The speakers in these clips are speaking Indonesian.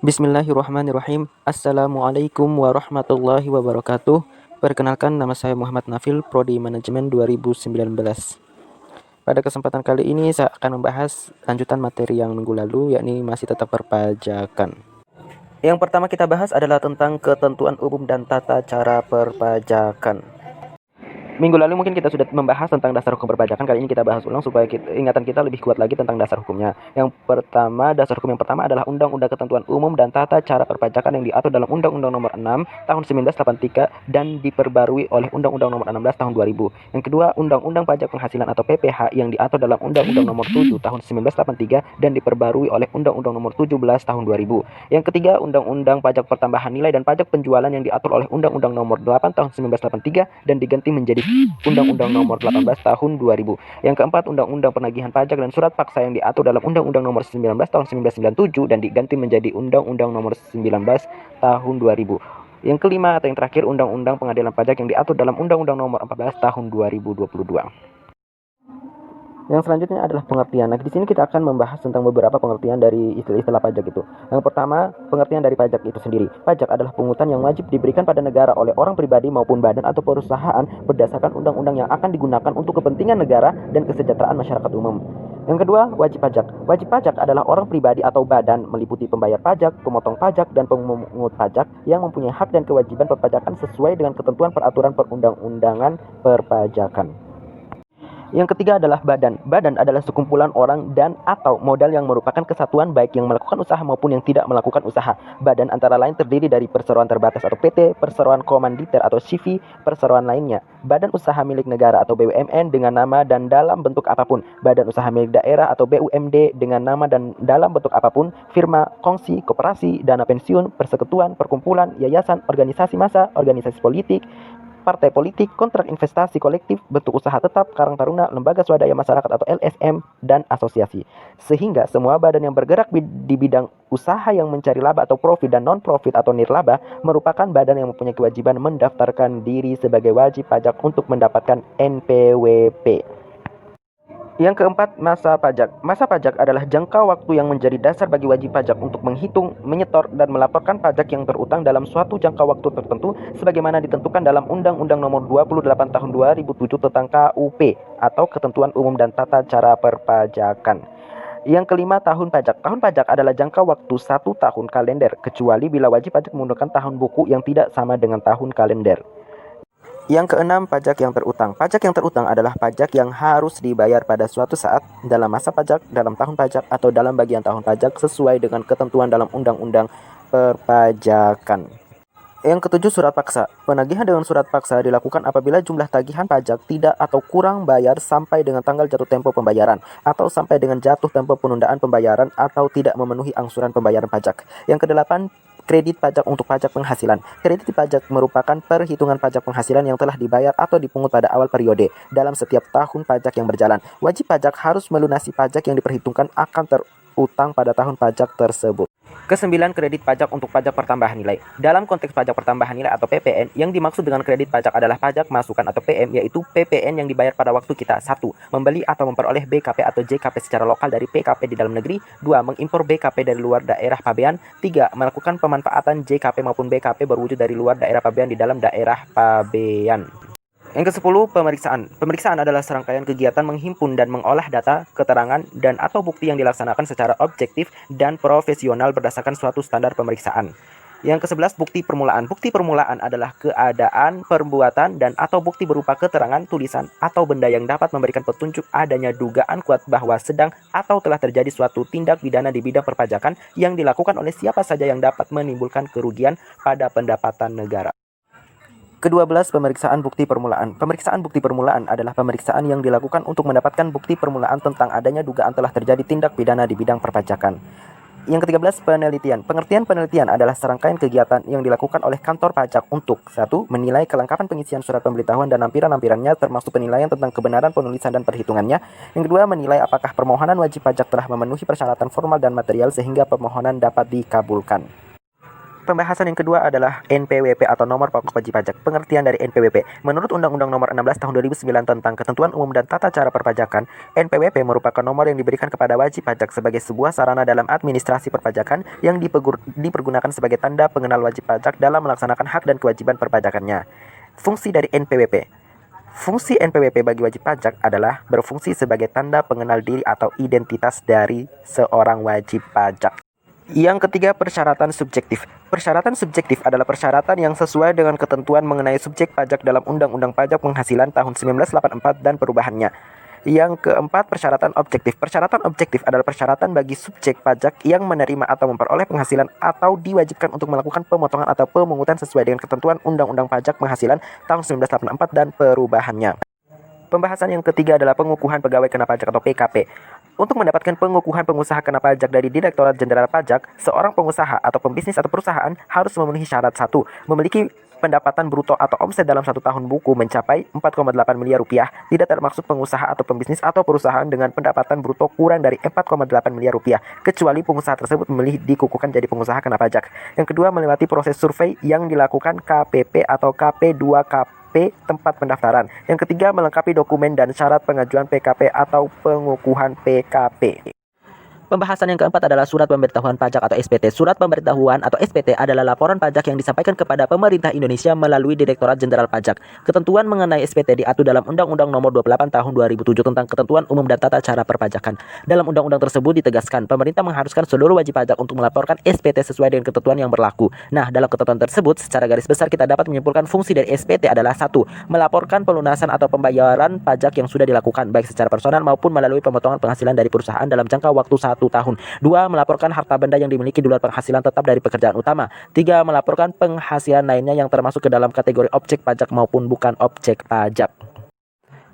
Bismillahirrahmanirrahim. Assalamualaikum warahmatullahi wabarakatuh. Perkenalkan, nama saya Muhammad Nafil, Prodi Manajemen 2019. Pada kesempatan kali ini saya akan membahas lanjutan materi yang minggu lalu, yakni masih tetap perpajakan. Yang pertama kita bahas adalah tentang ketentuan umum dan tata cara perpajakan. Minggu lalu mungkin kita sudah membahas tentang dasar hukum perpajakan. Kali ini kita bahas ulang supaya ingatan kita lebih kuat lagi tentang dasar hukumnya. Dasar hukum yang pertama adalah Undang-Undang Ketentuan Umum dan Tata Cara Perpajakan yang diatur dalam Undang-Undang Nomor 6 Tahun 1983 dan diperbarui oleh Undang-Undang Nomor 16 Tahun 2000. Yang kedua, Undang-Undang Pajak Penghasilan atau PPH yang diatur dalam Undang-Undang Nomor 7 Tahun 1983 dan diperbarui oleh Undang-Undang Nomor 17 Tahun 2000. Yang ketiga, Undang-Undang Pajak Pertambahan Nilai dan Pajak Penjualan yang diatur oleh Undang-Undang Nomor 8 Tahun 1983 dan diganti menjadi Undang-Undang Nomor 18 Tahun 2000. Yang keempat, Undang-Undang Penagihan Pajak dan Surat Paksa yang diatur dalam Undang-Undang Nomor 19 Tahun 1997 dan diganti menjadi Undang-Undang Nomor 19 Tahun 2000. Yang kelima atau yang terakhir, Undang-Undang Pengadilan Pajak yang diatur dalam Undang-Undang Nomor 14 Tahun 2022. Yang selanjutnya adalah pengertian. Nah, di sini kita akan membahas tentang beberapa pengertian dari istilah-istilah pajak itu. Yang pertama, pengertian dari pajak itu sendiri. Pajak adalah pungutan yang wajib diberikan pada negara oleh orang pribadi maupun badan atau perusahaan berdasarkan undang-undang yang akan digunakan untuk kepentingan negara dan kesejahteraan masyarakat umum. Yang kedua, wajib pajak. Wajib pajak adalah orang pribadi atau badan meliputi pembayar pajak, pemotong pajak, dan pemungut pajak yang mempunyai hak dan kewajiban perpajakan sesuai dengan ketentuan peraturan perundang-undangan perpajakan. Yang ketiga adalah badan. Badan adalah sekumpulan orang dan atau modal yang merupakan kesatuan baik yang melakukan usaha maupun yang tidak melakukan usaha. Badan antara lain terdiri dari perseroan terbatas atau PT, perseroan komanditer atau CV, perseroan lainnya. Badan usaha milik negara atau BUMN dengan nama dan dalam bentuk apapun. Badan usaha milik daerah atau BUMD dengan nama dan dalam bentuk apapun. Firma, kongsi, koperasi, dana pensiun, persekutuan, perkumpulan, yayasan, organisasi massa, organisasi politik, partai politik, kontrak investasi kolektif, bentuk usaha tetap, karang taruna, lembaga swadaya masyarakat atau LSM, dan asosiasi. Sehingga semua badan yang bergerak di bidang usaha yang mencari laba atau profit dan non-profit atau nirlaba merupakan badan yang mempunyai kewajiban mendaftarkan diri sebagai wajib pajak untuk mendapatkan NPWP. Yang keempat, masa pajak. Masa pajak adalah jangka waktu yang menjadi dasar bagi wajib pajak untuk menghitung, menyetor, dan melaporkan pajak yang terutang dalam suatu jangka waktu tertentu sebagaimana ditentukan dalam Undang-Undang Nomor 28 Tahun 2007 tentang KUP atau Ketentuan Umum dan Tata Cara Perpajakan. Yang kelima, tahun pajak. Tahun pajak adalah jangka waktu 1 tahun kalender, kecuali bila wajib pajak menggunakan tahun buku yang tidak sama dengan tahun kalender. Yang keenam, pajak yang terutang. Pajak yang terutang adalah pajak yang harus dibayar pada suatu saat, dalam masa pajak, dalam tahun pajak, atau dalam bagian tahun pajak sesuai dengan ketentuan dalam Undang-Undang Perpajakan. Yang ketujuh, surat paksa. Penagihan dengan surat paksa dilakukan apabila jumlah tagihan pajak tidak atau kurang bayar sampai dengan tanggal jatuh tempo pembayaran, atau sampai dengan jatuh tempo penundaan pembayaran, atau tidak memenuhi angsuran pembayaran pajak. Yang kedelapan, kredit pajak untuk pajak penghasilan. Kredit pajak merupakan perhitungan pajak penghasilan yang telah dibayar atau dipungut pada awal periode dalam setiap tahun pajak yang berjalan. Wajib pajak harus melunasi pajak yang diperhitungkan akan terutang pada tahun pajak tersebut. Kesembilan, kredit pajak untuk pajak pertambahan nilai. Dalam konteks pajak pertambahan nilai atau PPN, yang dimaksud dengan kredit pajak adalah pajak masukan atau PM, yaitu PPN yang dibayar pada waktu kita 1. Membeli atau memperoleh BKP atau JKP secara lokal dari PKP di dalam negeri. 2. Mengimpor BKP dari luar daerah pabean. 3. Melakukan pemanfaatan JKP maupun BKP berwujud dari luar daerah pabean di dalam daerah pabean. Yang ke-10, pemeriksaan. Pemeriksaan adalah serangkaian kegiatan menghimpun dan mengolah data, keterangan, dan atau bukti yang dilaksanakan secara objektif dan profesional berdasarkan suatu standar pemeriksaan. Yang ke-11, bukti permulaan. Bukti permulaan adalah keadaan, perbuatan, dan atau bukti berupa keterangan, tulisan, atau benda yang dapat memberikan petunjuk adanya dugaan kuat bahwa sedang atau telah terjadi suatu tindak pidana di bidang perpajakan yang dilakukan oleh siapa saja yang dapat menimbulkan kerugian pada pendapatan negara. Ke-12, pemeriksaan bukti permulaan. Pemeriksaan bukti permulaan adalah pemeriksaan yang dilakukan untuk mendapatkan bukti permulaan tentang adanya dugaan telah terjadi tindak pidana di bidang perpajakan. Yang ke-13, penelitian. Pengertian penelitian adalah serangkaian kegiatan yang dilakukan oleh kantor pajak untuk 1. Menilai kelengkapan pengisian surat pemberitahuan dan lampiran-lampirannya termasuk penilaian tentang kebenaran penulisan dan perhitungannya. Yang kedua, menilai apakah permohonan wajib pajak telah memenuhi persyaratan formal dan material sehingga permohonan dapat dikabulkan. Pembahasan yang kedua adalah NPWP atau Nomor Pokok Wajib Pajak. Pengertian dari NPWP. Menurut Undang-Undang Nomor 16 Tahun 2009 tentang Ketentuan Umum dan Tata Cara Perpajakan, NPWP merupakan nomor yang diberikan kepada wajib pajak sebagai sebuah sarana dalam administrasi perpajakan yang dipergunakan sebagai tanda pengenal wajib pajak dalam melaksanakan hak dan kewajiban perpajakannya. Fungsi dari NPWP. Fungsi NPWP bagi wajib pajak adalah berfungsi sebagai tanda pengenal diri atau identitas dari seorang wajib pajak. Yang ketiga, persyaratan subjektif. Persyaratan subjektif adalah persyaratan yang sesuai dengan ketentuan mengenai subjek pajak dalam Undang-Undang Pajak Penghasilan tahun 1984 dan perubahannya. Yang keempat, persyaratan objektif. Persyaratan objektif adalah persyaratan bagi subjek pajak yang menerima atau memperoleh penghasilan atau diwajibkan untuk melakukan pemotongan atau pemungutan sesuai dengan ketentuan Undang-Undang Pajak Penghasilan tahun 1984 dan perubahannya. Pembahasan yang ketiga adalah pengukuhan pegawai kena pajak atau PKP. Untuk mendapatkan pengukuhan pengusaha kena pajak dari Direktorat Jenderal Pajak, seorang pengusaha atau pembisnis atau perusahaan harus memenuhi syarat 1. Memiliki pendapatan bruto atau omset dalam 1 tahun buku mencapai 4,8 miliar rupiah, tidak termaksud pengusaha atau pembisnis atau perusahaan dengan pendapatan bruto kurang dari 4,8 miliar rupiah, kecuali pengusaha tersebut memilih dikukuhkan jadi pengusaha kena pajak. Yang kedua, melewati proses survei yang dilakukan KPP atau KP2KP tempat pendaftaran. Yang ketiga, melengkapi dokumen dan syarat pengajuan PKP atau pengukuhan PKP. Pembahasan yang keempat adalah surat pemberitahuan pajak atau SPT. Surat pemberitahuan atau SPT adalah laporan pajak yang disampaikan kepada pemerintah Indonesia melalui Direktorat Jenderal Pajak. Ketentuan mengenai SPT diatur dalam Undang-Undang Nomor 28 Tahun 2007 tentang Ketentuan Umum dan Tata Cara Perpajakan. Dalam undang-undang tersebut ditegaskan, pemerintah mengharuskan seluruh wajib pajak untuk melaporkan SPT sesuai dengan ketentuan yang berlaku. Nah, dalam ketentuan tersebut, secara garis besar kita dapat menyimpulkan fungsi dari SPT adalah 1. Melaporkan pelunasan atau pembayaran pajak yang sudah dilakukan, baik secara personal maupun melalui pemotongan penghasilan dari perusahaan dalam jangka waktu 1 tahun. 2. Melaporkan harta benda yang dimiliki di luar penghasilan tetap dari pekerjaan utama. 3. Melaporkan penghasilan lainnya yang termasuk ke dalam kategori objek pajak maupun bukan objek pajak.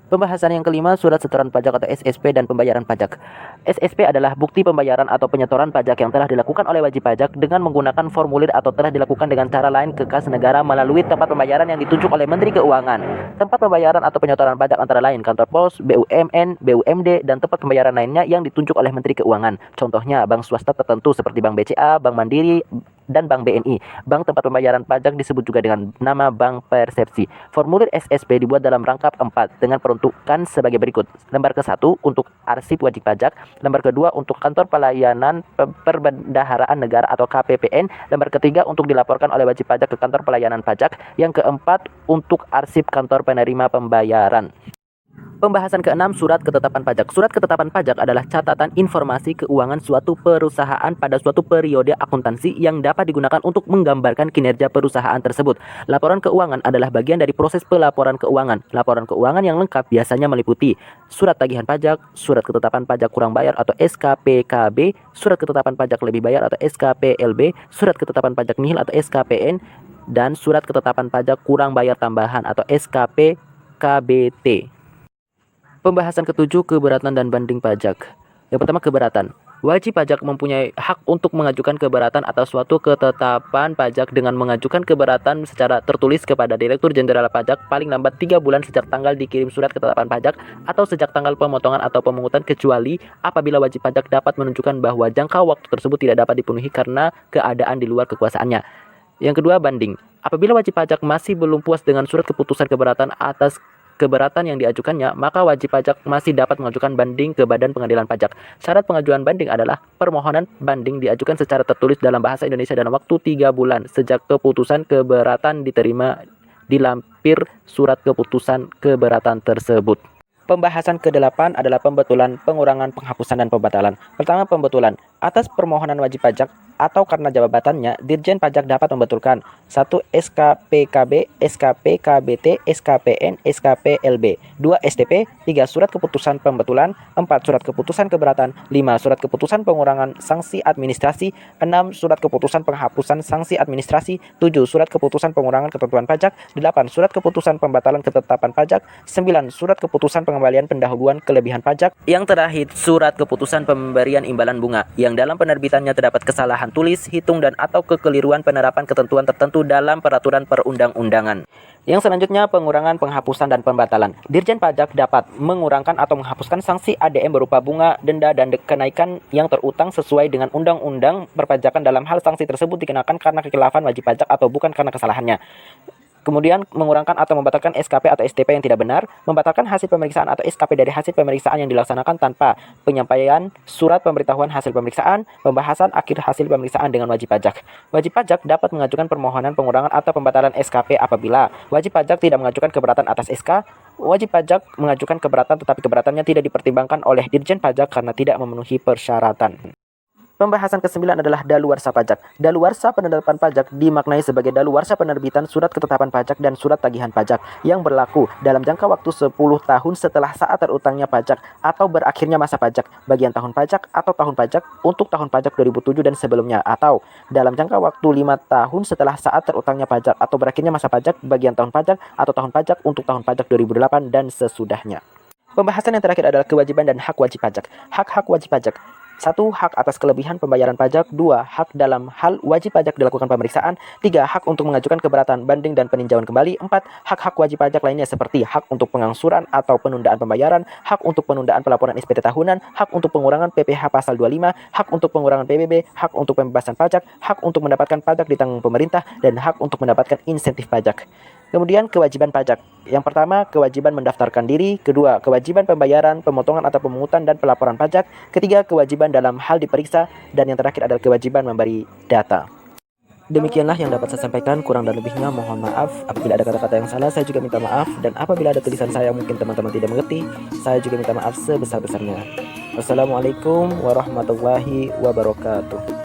Pembahasan yang kelima, surat setoran pajak atau SSP dan pembayaran pajak. SSP adalah bukti pembayaran atau penyetoran pajak yang telah dilakukan oleh wajib pajak dengan menggunakan formulir atau telah dilakukan dengan cara lain ke kas negara melalui tempat pembayaran yang ditunjuk oleh Menteri Keuangan. Tempat pembayaran atau penyetoran pajak antara lain kantor pos, BUMN, BUMD, dan tempat pembayaran lainnya yang ditunjuk oleh Menteri Keuangan. Contohnya, bank swasta tertentu seperti Bank BCA, Bank Mandiri, dan Bank BNI. Bank tempat pembayaran pajak disebut juga dengan nama Bank Persepsi. Formulir SSP dibuat dalam rangkap 4 dengan peruntukan sebagai berikut. Lembar ke-1 untuk arsip wajib pajak, lembar kedua untuk kantor pelayanan perbendaharaan negara atau KPPN, lembar ketiga untuk dilaporkan oleh wajib pajak ke kantor pelayanan pajak, yang keempat untuk arsip kantor penerima pembayaran. Pembahasan ke-6, surat ketetapan pajak. Surat ketetapan pajak adalah catatan informasi keuangan suatu perusahaan pada suatu periode akuntansi yang dapat digunakan untuk menggambarkan kinerja perusahaan tersebut. Laporan keuangan adalah bagian dari proses pelaporan keuangan. Laporan keuangan yang lengkap biasanya meliputi surat tagihan pajak, surat ketetapan pajak kurang bayar atau SKPKB, surat ketetapan pajak lebih bayar atau SKPLB, surat ketetapan pajak nihil atau SKPN, dan surat ketetapan pajak kurang bayar tambahan atau SKPKBT. Pembahasan ke-7, keberatan dan banding pajak. Yang pertama, keberatan. Wajib pajak mempunyai hak untuk mengajukan keberatan atas suatu ketetapan pajak dengan mengajukan keberatan secara tertulis kepada Direktur Jenderal Pajak paling lambat 3 bulan sejak tanggal dikirim surat ketetapan pajak atau sejak tanggal pemotongan atau pemungutan, kecuali apabila wajib pajak dapat menunjukkan bahwa jangka waktu tersebut tidak dapat dipenuhi karena keadaan di luar kekuasaannya. Yang kedua, banding. Apabila wajib pajak masih belum puas dengan surat keputusan keberatan atas keberatan yang diajukannya, maka wajib pajak masih dapat mengajukan banding ke Badan Pengadilan Pajak. Syarat pengajuan banding adalah permohonan banding diajukan secara tertulis dalam bahasa Indonesia dalam waktu 3 bulan sejak keputusan keberatan diterima di lampir surat keputusan keberatan tersebut. Pembahasan ke-8 adalah pembetulan, pengurangan, penghapusan, dan pembatalan. Pertama, pembetulan. Atas permohonan wajib pajak atau karena jabatannya, Dirjen Pajak dapat membetulkan 1. SKPKB, SKPKBT, SKPN, SKPLB, 2. SDP, 3. Surat keputusan pembetulan, 4. Surat keputusan keberatan, 5. Surat keputusan pengurangan sanksi administrasi, 6. Surat keputusan penghapusan sanksi administrasi, 7. Surat keputusan pengurangan ketentuan pajak, 8. Surat keputusan pembatalan ketetapan pajak, 9. Surat keputusan pengembalian pendahuluan kelebihan pajak, yang terakhir surat keputusan pemberian imbalan bunga. yang dalam penerbitannya terdapat kesalahan tulis, hitung, dan atau kekeliruan penerapan ketentuan tertentu dalam peraturan perundang-undangan. Yang selanjutnya, pengurangan, penghapusan, dan pembatalan. Dirjen Pajak dapat mengurangkan atau menghapuskan sanksi ADM berupa bunga, denda, dan kenaikan yang terutang sesuai dengan Undang-Undang Perpajakan dalam hal sanksi tersebut dikenakan karena kekhilafan wajib pajak atau bukan karena kesalahannya. Kemudian, mengurangkan atau membatalkan SKP atau STP yang tidak benar, membatalkan hasil pemeriksaan atau SKP dari hasil pemeriksaan yang dilaksanakan tanpa penyampaian surat pemberitahuan hasil pemeriksaan, pembahasan akhir hasil pemeriksaan dengan wajib pajak. Wajib pajak dapat mengajukan permohonan pengurangan atau pembatalan SKP apabila wajib pajak tidak mengajukan keberatan atas SK. Wajib pajak mengajukan keberatan tetapi keberatannya tidak dipertimbangkan oleh Dirjen Pajak karena tidak memenuhi persyaratan. Pembahasan ke-9 adalah daluarsa pajak. Daluarsa penetapan pajak dimaknai sebagai daluarsa penerbitan surat ketetapan pajak dan surat tagihan pajak yang berlaku dalam jangka waktu 10 tahun setelah saat terutangnya pajak atau berakhirnya masa pajak, bagian tahun pajak atau tahun pajak untuk tahun pajak 2007 dan sebelumnya, atau dalam jangka waktu 5 tahun setelah saat terutangnya pajak atau berakhirnya masa pajak, bagian tahun pajak atau tahun pajak untuk tahun pajak 2008 dan sesudahnya. Pembahasan yang terakhir adalah kewajiban dan hak wajib pajak. Hak-hak wajib pajak. 1. Hak atas kelebihan pembayaran pajak. 2. Hak dalam hal wajib pajak dilakukan pemeriksaan. 3. Hak untuk mengajukan keberatan, banding, dan peninjauan kembali. 4. Hak-hak wajib pajak lainnya seperti hak untuk pengangsuran atau penundaan pembayaran, hak untuk penundaan pelaporan SPT tahunan, hak untuk pengurangan PPh pasal 25, hak untuk pengurangan PBB, hak untuk pembebasan pajak, hak untuk mendapatkan pajak ditanggung pemerintah, dan hak untuk mendapatkan insentif pajak. Kemudian kewajiban pajak. Yang pertama, kewajiban mendaftarkan diri. Kedua, kewajiban pembayaran, pemotongan atau pemungutan dan pelaporan pajak. Ketiga, kewajiban dalam hal diperiksa. Dan yang terakhir adalah kewajiban memberi data. Demikianlah yang dapat saya sampaikan, kurang dan lebihnya mohon maaf. Apabila ada kata-kata yang salah, saya juga minta maaf. Dan apabila ada tulisan saya mungkin teman-teman tidak mengerti, saya juga minta maaf sebesar-besarnya. Wassalamualaikum warahmatullahi wabarakatuh.